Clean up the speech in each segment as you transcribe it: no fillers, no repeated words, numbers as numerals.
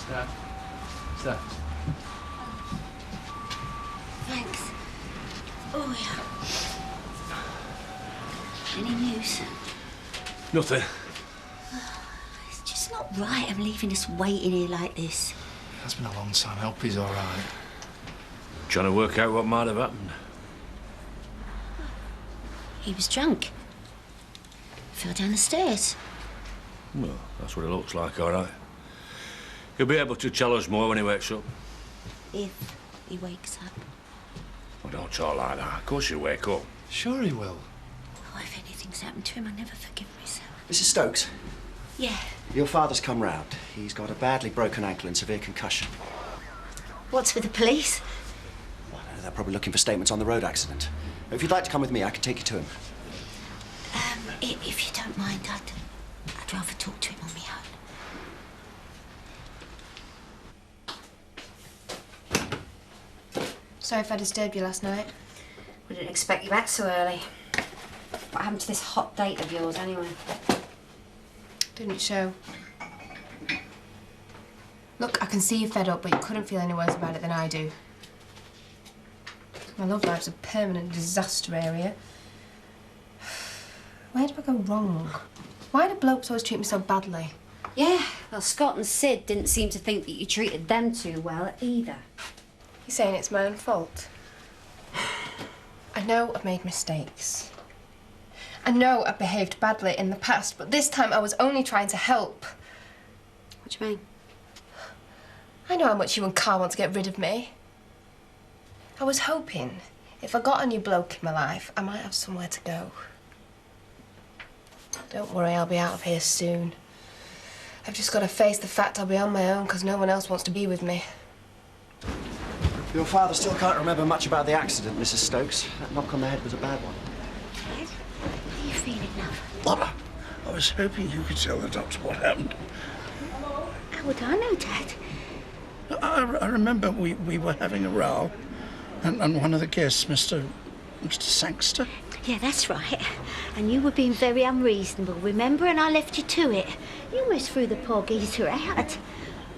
Start. Thanks. Oh, yeah. Any news? Nothing. It's just not right, I'm leaving us waiting here like this. It's been a long time. I hope he's all right. Trying to work out what might have happened. He was drunk. Fell down the stairs. Well, that's what it looks like, all right. He'll be able to tell us more when he wakes up. If he wakes up. Well, don't talk like that. Of course he'll wake up. Sure he will. Oh, if anything's happened to him, I'll never forgive myself. Mrs. Stokes, Yeah. your father's come round. He's got a badly broken ankle and severe concussion. What's with the police? Well, they're probably looking for statements on the road accident. If you'd like to come with me, I can take you to him. If you don't mind, I'd rather talk to him on my own. Sorry if I disturbed you last night. We didn't expect you back so early. What happened to this hot date of yours, anyway? Didn't show. Look, I can see you're fed up, but you couldn't feel any worse about it than I do. My love life's a permanent disaster area. Where do I go wrong? Why do blokes always treat me so badly? Yeah, well, Scott and Sid didn't seem to think that you treated them too well either. You're saying it's my own fault? I know I've made mistakes. I know I've behaved badly in the past, but this time I was only trying to help. What do you mean? I know how much you and Carl want to get rid of me. I was hoping if I got a new bloke in my life, I might have somewhere to go. Don't worry, I'll be out of here soon. I've just got to face the fact I'll be on my own because no one else wants to be with me. Your father still can't remember much about the accident, Mrs. Stokes. That knock on the head was a bad one. Ed, are you feeling now? What? I was hoping you could tell the doctor what happened. How would I know, Dad? I remember we were having a row, and one of the guests, Mr. Sangster. Yeah, that's right. And you were being very unreasonable, remember? And I left you to it. You almost threw the poor geezer out.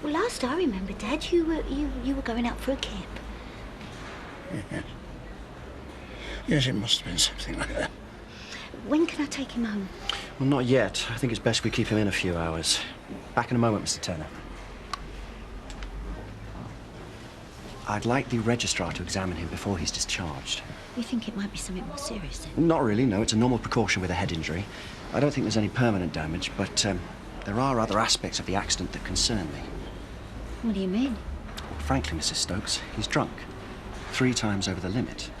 Well, last I remember, Dad, you were going out for a kip. Yes. Yes, it must have been something like that. When can I take him home? Well, not yet. I think it's best we keep him in a few hours. Back in a moment, Mr. Turner. I'd like the registrar to examine him before he's discharged. You think it might be something more serious, then? Not really, no. It's a normal precaution with a head injury. I don't think there's any permanent damage, but there are other aspects of the accident that concern me. What do you mean? Well, frankly, Mrs. Stokes, he's drunk. 3 times over the limit.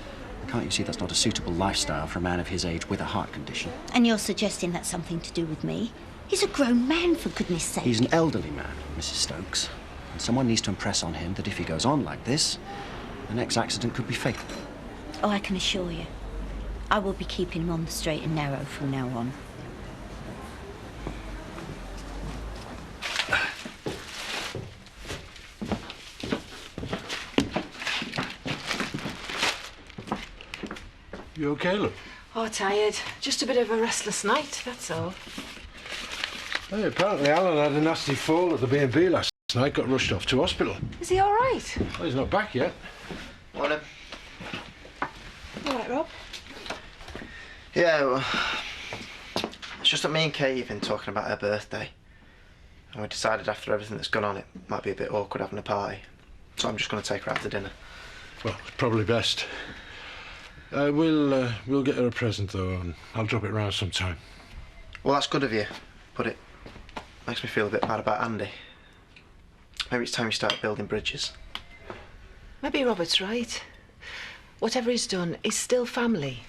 Can't you see that's not a suitable lifestyle for a man of his age with a heart condition? And you're suggesting that's something to do with me? He's a grown man, for goodness sake. He's an elderly man, Mrs. Stokes. And someone needs to impress on him that if he goes on like this, the next accident could be fatal. Oh, I can assure you. I will be keeping him on the straight and narrow from now on. You okay, look? Oh, tired. Just a bit of a restless night, that's all. Hey, apparently Alan had a nasty fall at the B&B last night, got rushed off to hospital. Is he all right? Well, he's not back yet. Morning. All right, Rob. Yeah, well, it's just that me and Kay have been talking about her birthday. And we decided after everything that's gone on, it might be a bit awkward having a party. So I'm just going to take her out to dinner. Well, it's probably best. We'll get her a present, though, and I'll drop it round sometime. Well, that's good of you, but it makes me feel a bit bad about Andy. Maybe it's time you start building bridges. Maybe Robert's right. Whatever he's done, he's still family.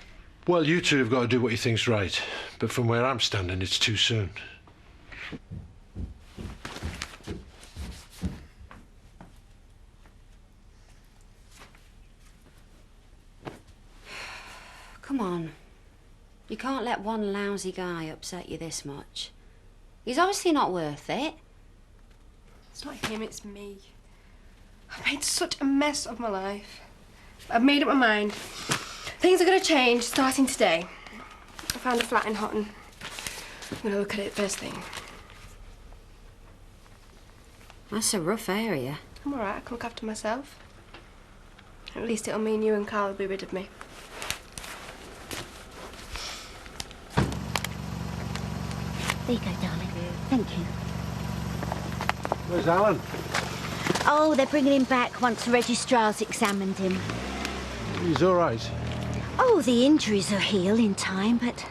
Well, you two have got to do what you think's right, but from where I'm standing, it's too soon. Come on. You can't let one lousy guy upset you this much. He's obviously not worth it. It's not him, it's me. I've made such a mess of my life. I've made up my mind. Things are going to change starting today. I found a flat in Houghton. I'm going to look at it first thing. That's a rough area. I'm all right. I can look after myself. At least it'll mean you and Carl will be rid of me. There you go, darling. Thank you. Where's Alan? Oh, they're bringing him back once the registrar's examined him. He's all right. Oh, the injuries will heal in time, but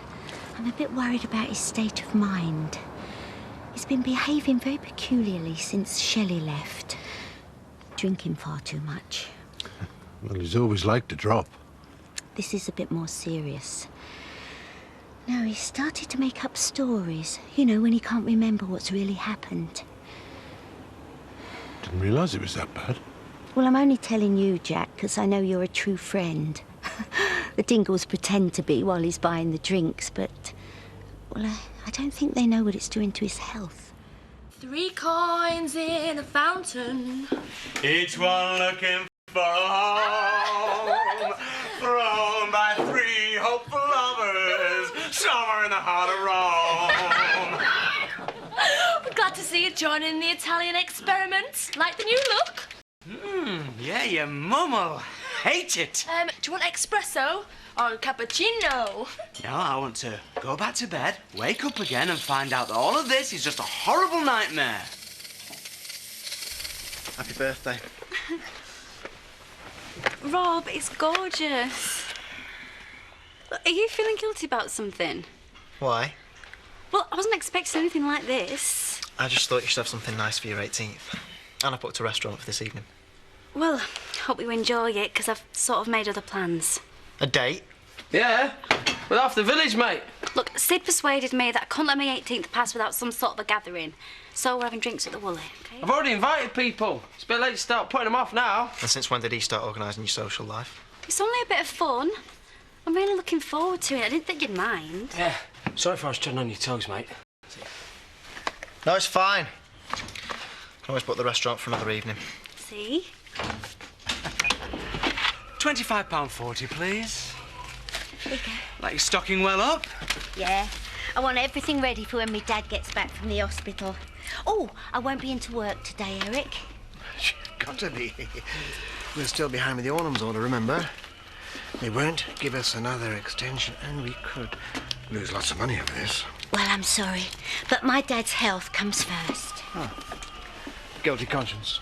I'm a bit worried about his state of mind. He's been behaving very peculiarly since Shelley left. Drinking far too much. Well, he's always liked to drop. This is a bit more serious. No, he started to make up stories. You know, when he can't remember what's really happened. Didn't realise it was that bad. Well, I'm only telling you, Jack, because I know you're a true friend. The Dingles pretend to be while he's buying the drinks, but... well, I don't think they know what it's doing to his health. 3 coins in a fountain. Each one looking for a home. Thrown by 3 hopeful lovers. Somewhere in the heart of Rome. We're glad to see you joining the Italian experiment. Like the new look? Yeah, your mum'll hate it. Do you want espresso or cappuccino? No, I want to go back to bed, wake up again and find out that all of this is just a horrible nightmare. Happy birthday. Rob, it's gorgeous. Are you feeling guilty about something? Why? Well, I wasn't expecting anything like this. I just thought you should have something nice for your 18th. And I booked a restaurant for this evening. Well, hope you enjoy it, because I've sort of made other plans. A date? Yeah, with half the village, mate. Look, Sid persuaded me that I couldn't let my 18th pass without some sort of a gathering. So we're having drinks at the Woolly, OK? I've already invited people. It's a bit late to start putting them off now. And since when did he start organising your social life? It's only a bit of fun. I'm really looking forward to it. I didn't think you'd mind. Yeah, sorry if I was treading on your toes, mate. No, it's fine. Can always book the restaurant for another evening. See? £25.40, please. There you go. Like you're stocking well up. Yeah. I want everything ready for when my dad gets back from the hospital. Oh, I won't be into work today, Eric. You've got to be. We're still behind with the Ornams order, remember? They won't give us another extension, and we could lose lots of money over this. Well, I'm sorry, but my dad's health comes first. Oh. Guilty conscience.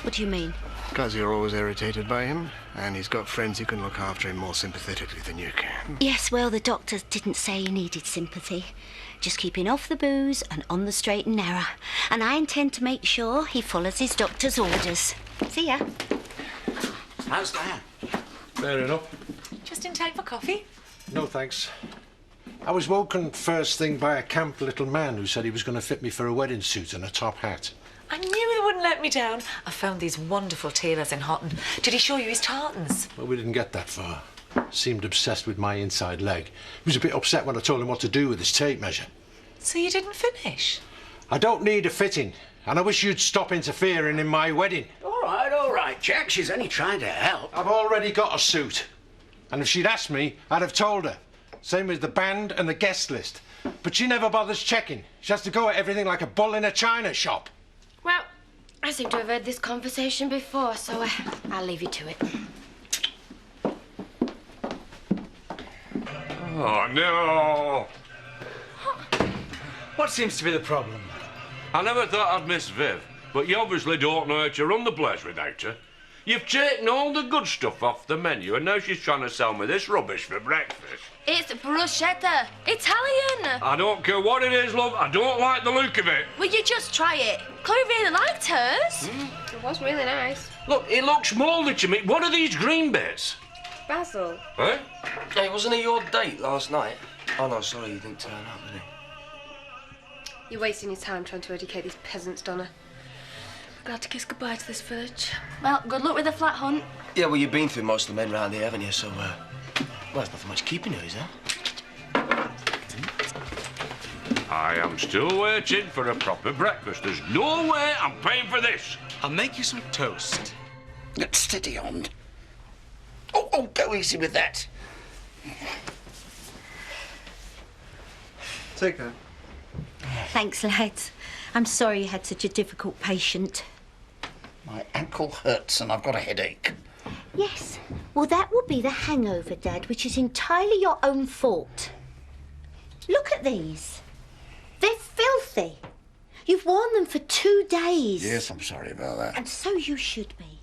What do you mean? Because you're always irritated by him, and he's got friends who can look after him more sympathetically than you can. Yes, well, the doctors didn't say he needed sympathy. Just keeping off the booze and on the straight and narrow. And I intend to make sure he follows his doctor's orders. See ya. How's Diane? Fair enough. Just in time for coffee? No, thanks. I was woken first thing by a camp little man who said he was going to fit me for a wedding suit and a top hat. I knew they wouldn't let me down. I found these wonderful tailors in Houghton. Did he show you his tartans? Well, we didn't get that far. Seemed obsessed with my inside leg. He was a bit upset when I told him what to do with his tape measure. So you didn't finish? I don't need a fitting, and I wish you'd stop interfering in my wedding. All right, Jack. She's only trying to help. I've already got a suit. And if she'd asked me, I'd have told her. Same with the band and the guest list. But she never bothers checking. She has to go at everything like a bull in a china shop. Well, I seem to have heard this conversation before, so I'll leave you to it. Oh, no. What seems to be the problem? I never thought I'd miss Viv, but you obviously don't know how to run the place without her. You've taken all the good stuff off the menu, and now she's trying to sell me this rubbish for breakfast. It's bruschetta. Italian. I don't care what it is, love. I don't like the look of it. Will you just try it? Chloe really liked hers. It was really nice. Look, it looks mouldy to me. What are these green bits? Basil. Eh? Hey, wasn't it your date last night? Oh, no, sorry, you didn't turn up, did you? You're wasting your time trying to educate these peasants, Donna. We're glad to kiss goodbye to this village. Well, good luck with the flat hunt. Yeah, well, you've been through most of the men round here, haven't you? So, well, there's nothing much keeping you, is there? I am still waiting for a proper breakfast. There's no way I'm paying for this. I'll make you some toast. Steady on. Oh, go easy with that. Take that. Thanks, lads. I'm sorry you had such a difficult patient. My ankle hurts and I've got a headache. Yes. Well, that will be the hangover, Dad, which is entirely your own fault. Look at these. They're filthy. You've worn them for 2 days. Yes, I'm sorry about that. And so you should be.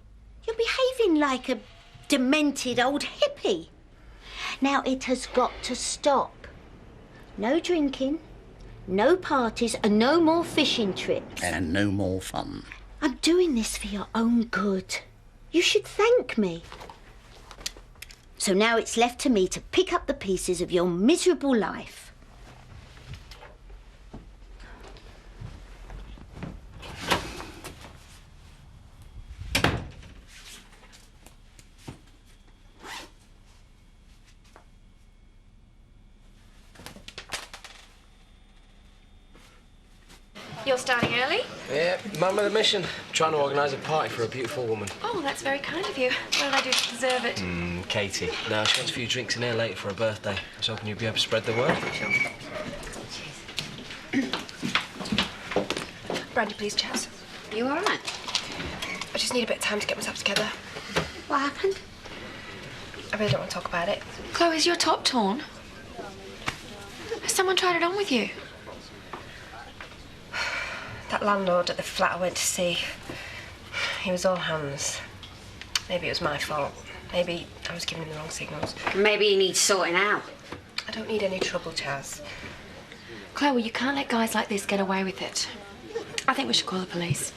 You're behaving like a demented old hippie. Now, it has got to stop. No drinking, no parties, and no more fishing trips. And no more fun. I'm doing this for your own good. You should thank me. So now it's left to me to pick up the pieces of your miserable life. You're starting early? Yeah, man with a mission. Trying to organise a party for a beautiful woman. Oh, that's very kind of you. What did I do to deserve it? Katie. No, she wants a few drinks in here later for her birthday. I was hoping you'd be able to spread the word. Brandy, please, Chaz. You all right? I just need a bit of time to get myself together. What happened? I really don't want to talk about it. Chloe, is your top torn? Has someone tried it on with you? That landlord at the flat I went to see, he was all hands. Maybe it was my fault. Maybe I was giving him the wrong signals. Maybe he needs sorting out. I don't need any trouble, Chaz. Chloe, you can't let guys like this get away with it. I think we should call the police.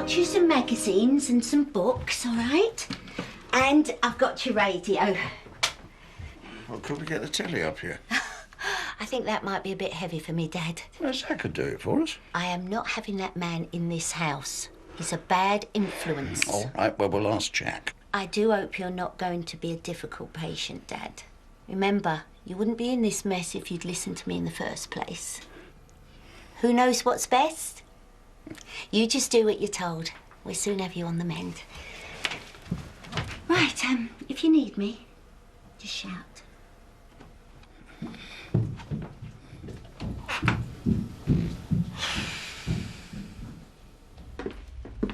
You some magazines and some books, all right? And I've got your radio. Well, could we get the telly up here? I think that might be a bit heavy for me, Dad. Well, Zach could do it for us. I am not having that man in this house. He's a bad influence. All right, well, we'll ask Jack. I do hope you're not going to be a difficult patient, Dad. Remember, you wouldn't be in this mess if you'd listened to me in the first place. Who knows what's best? You just do what you're told. We'll soon have you on the mend. Right, if you need me, just shout. There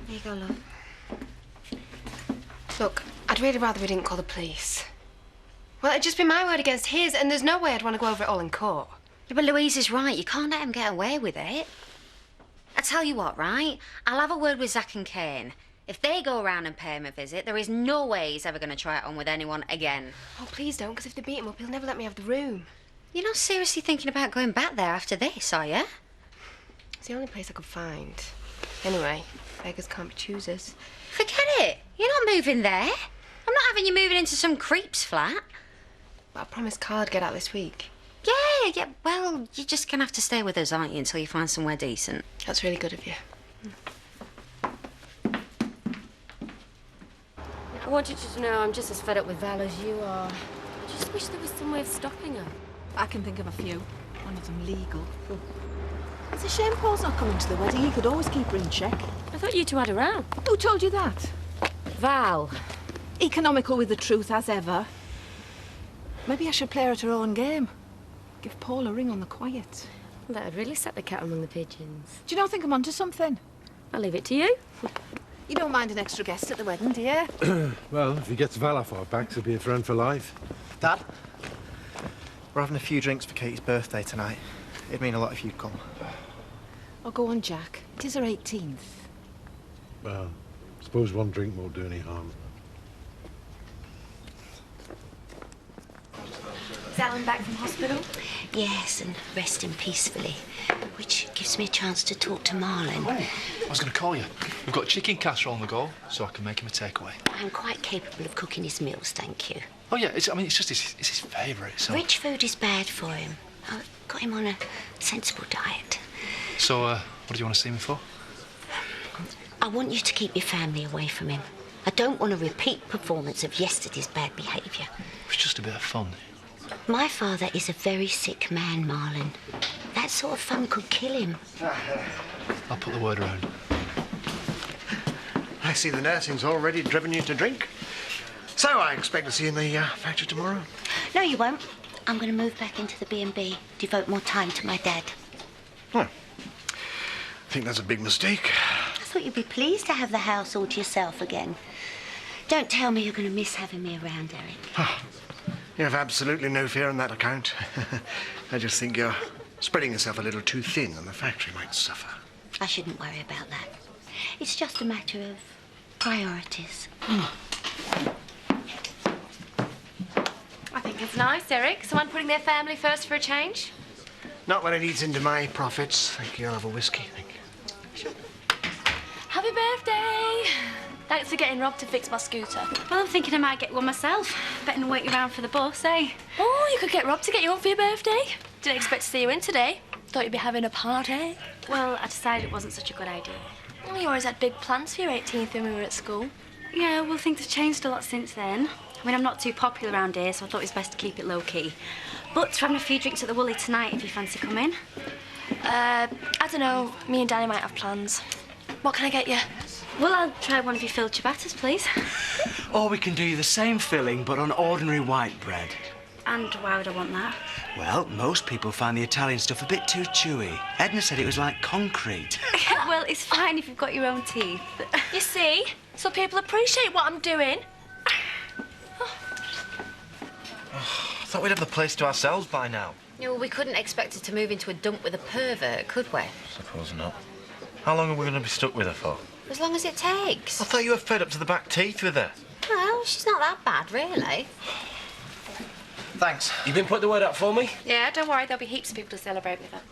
you go, love. Look, I'd really rather we didn't call the police. Well, it'd just be my word against his, and there's no way I'd want to go over it all in court. Yeah, but Louise is right. You can't let him get away with it. I tell you what, right? I'll have a word with Zach and Kane. If they go around and pay him a visit, there is no way he's ever going to try it on with anyone again. Oh, please don't, because if they beat him up, he'll never let me have the room. You're not seriously thinking about going back there after this, are you? It's the only place I could find. Anyway, beggars can't be choosers. Forget it. You're not moving there. I'm not having you moving into some creep's flat. But I promised Carl I'd get out this week. Yeah, well, you're just going to have to stay with us, aren't you, until you find somewhere decent. That's really good of you. I wanted you to know I'm just as fed up with Val as you are. I just wish there was some way of stopping her. I can think of a few. None of them legal. It's a shame Paul's not coming to the wedding. He could always keep her in check. I thought you two had a row. Who told you that? Val. Economical with the truth as ever. Maybe I should play her at her own game. Give Paul a ring on the quiet. Well, that'd really set the cat among the pigeons. Do you not think I'm onto something? I'll leave it to you. You don't mind an extra guest at the wedding, do you? Well, if he gets Val off our backs, he'll be a friend for life. Dad, we're having a few drinks for Katie's birthday tonight. It'd mean a lot if you'd come. Oh, go on, Jack. It is her 18th. Well, I suppose one drink won't do any harm. Is Alan back from hospital? Yes, and resting peacefully, which gives me a chance to talk to Marlon. Oh, I was going to call you. We've got chicken casserole on the go, so I can make him a takeaway. I'm quite capable of cooking his meals, thank you. Oh, yeah, it's just his favourite, so... Rich food is bad for him. I've got him on a sensible diet. So, what do you want to see me for? I want you to keep your family away from him. I don't want a repeat performance of yesterday's bad behaviour. It's just a bit of fun. My father is a very sick man, Marlon. That's sort of fun could kill him. I'll put the word around. I see the nursing's already driven you to drink. So I expect to see you in the factory tomorrow. No, you won't. I'm going to move back into the B&B, devote more time to my dad. Well, I think that's a big mistake. I thought you'd be pleased to have the house all to yourself again. Don't tell me you're going to miss having me around, Eric. You have absolutely no fear on that account. I just think you're spreading yourself a little too thin and the factory might suffer. I shouldn't worry about that. It's just a matter of priorities. I think it's nice, Eric. Someone putting their family first for a change. Not when it eats into my profits. Thank you. I'll have a whiskey. Thank you. Happy birthday! Thanks for getting Rob to fix my scooter. Well, I'm thinking I might get one myself. Better than wait around for the bus, eh? Oh, you could get Rob to get you one for your birthday. Didn't expect to see you in today. Thought you'd be having a party. Well, I decided it wasn't such a good idea. Well, you always had big plans for your 18th when we were at school. Yeah, well, things have changed a lot since then. I mean, I'm not too popular around here, so I thought it was best to keep it low-key. But we're having a few drinks at the Woolly tonight, if you fancy coming. I don't know. Me and Danny might have plans. What can I get you? Well, I'll try one of your filled ciabattas, please. Or we can do you the same filling, but on ordinary white bread. And why would I want that? Well, most people find the Italian stuff a bit too chewy. Edna said it was like concrete. Well, it's fine if you've got your own teeth. You see? So people appreciate what I'm doing. I thought we'd have the place to ourselves by now. Yeah, well, we couldn't expect her to move into a dump with a pervert, could we? Suppose not. How long are we going to be stuck with her for? As long as it takes. I thought you were fed up to the back teeth with her. Well, she's not that bad, really. Thanks. You been putting the word out for me? Yeah, don't worry. There'll be heaps of people to celebrate with her.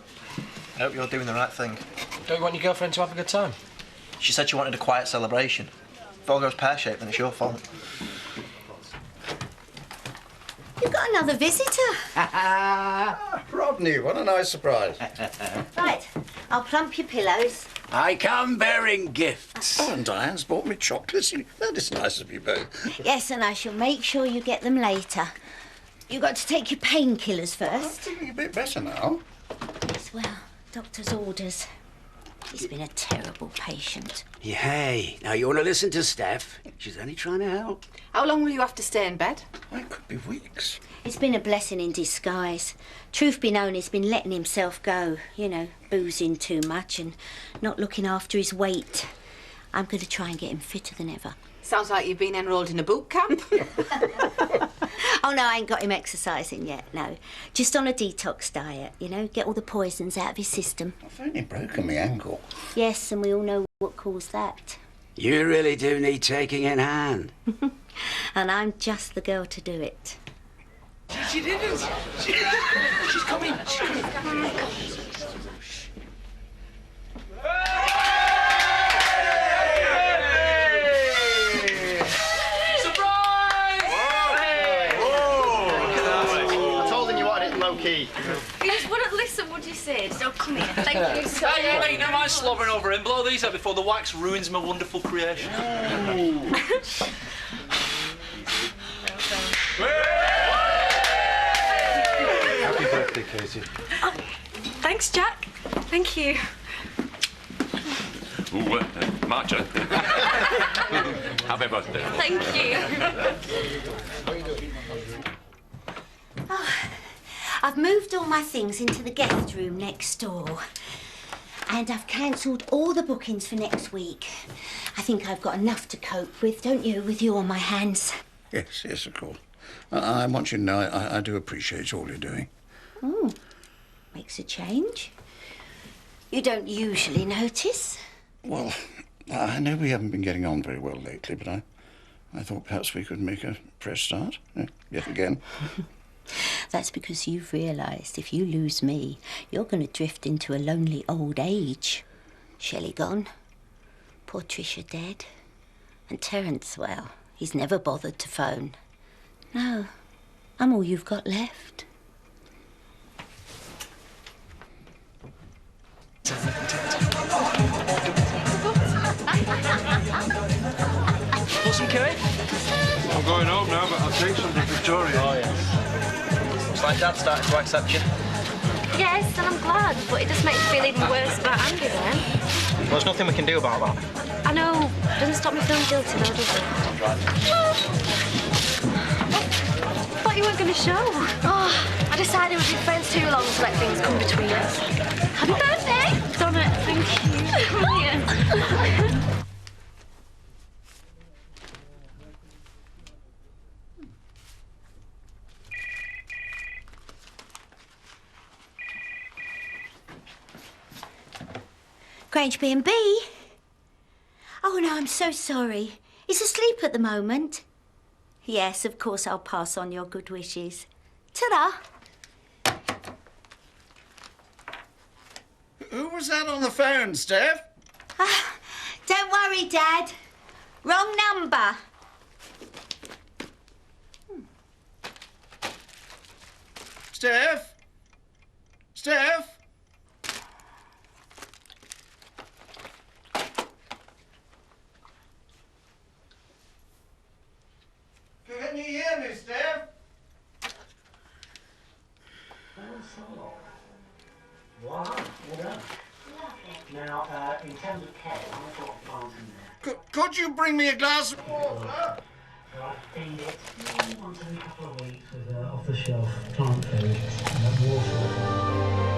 I hope you're doing the right thing. Don't you want your girlfriend to have a good time? She said she wanted a quiet celebration. If all goes pear-shaped, then it's your fault. You've got another visitor. Rodney, what a nice surprise. Right, I'll plump your pillows. I come bearing gifts. Oh, and Diane's bought me chocolates. That is nice of you both. Yes, and I shall make sure you get them later. You've got to take your painkillers first. I'm feeling a bit better now. Yes, well, doctor's orders. He's been a terrible patient. Hey, now you want to listen to Steph? She's only trying to help. How long will you have to stay in bed? It could be weeks. It's been a blessing in disguise. Truth be known, he's been letting himself go. You know, boozing too much and not looking after his weight. I'm going to try and get him fitter than ever. Sounds like you've been enrolled in a boot camp. Oh, no, I ain't got him exercising yet, no. Just on a detox diet, you know, get all the poisons out of his system. I've only broken my ankle. Yes, and we all know what caused that. You really do need taking in hand. And I'm just the girl to do it. She didn't. She's coming. She's coming. Key. You just wouldn't listen, would you, Sid? So come here. Thank you so much. Hey, never mind slobbering over him. Blow these out before the wax ruins my wonderful creation. Happy birthday, Katie. Oh, thanks, Jack. Thank you. Ooh, my turn. Happy birthday. Thank you. Oh, I've moved all my things into the guest room next door. And I've cancelled all the bookings for next week. I think I've got enough to cope with, don't you, with you on my hands? Yes, yes, of course. I want you to know I do appreciate all you're doing. Oh, makes a change. You don't usually notice. Well, I know we haven't been getting on very well lately, but I thought perhaps we could make a fresh start, yet again. That's because you've realised if you lose me, you're going to drift into a lonely old age. Shelley gone, poor Tricia dead, and Terence, well, he's never bothered to phone. No, I'm all you've got left. Want some cake? I'm going home now, but I'll take some to Victoria. Oh, yeah. Looks like Dad started to accept you. Yes, and I'm glad, but there's nothing we can do about that. I know. Doesn't stop me feeling guilty, though, does it? Thought you weren't going to show. Oh, I decided we'd be friends too long to let things come between us. Happy birthday! Done it, thank you. Brilliant. Grange B&B? Oh, no, I'm so sorry. He's asleep at the moment. Yes, of course, I'll pass on your good wishes. Ta-da! Who was that on the phone, Steph? Don't worry, Dad. Wrong number. Steph? Steph? Can you hear me, Steph? Now, in terms of care, I've got plants in there. Could you bring me a glass of water? I feed it once every couple of weeks with off-the-shelf plant food and water.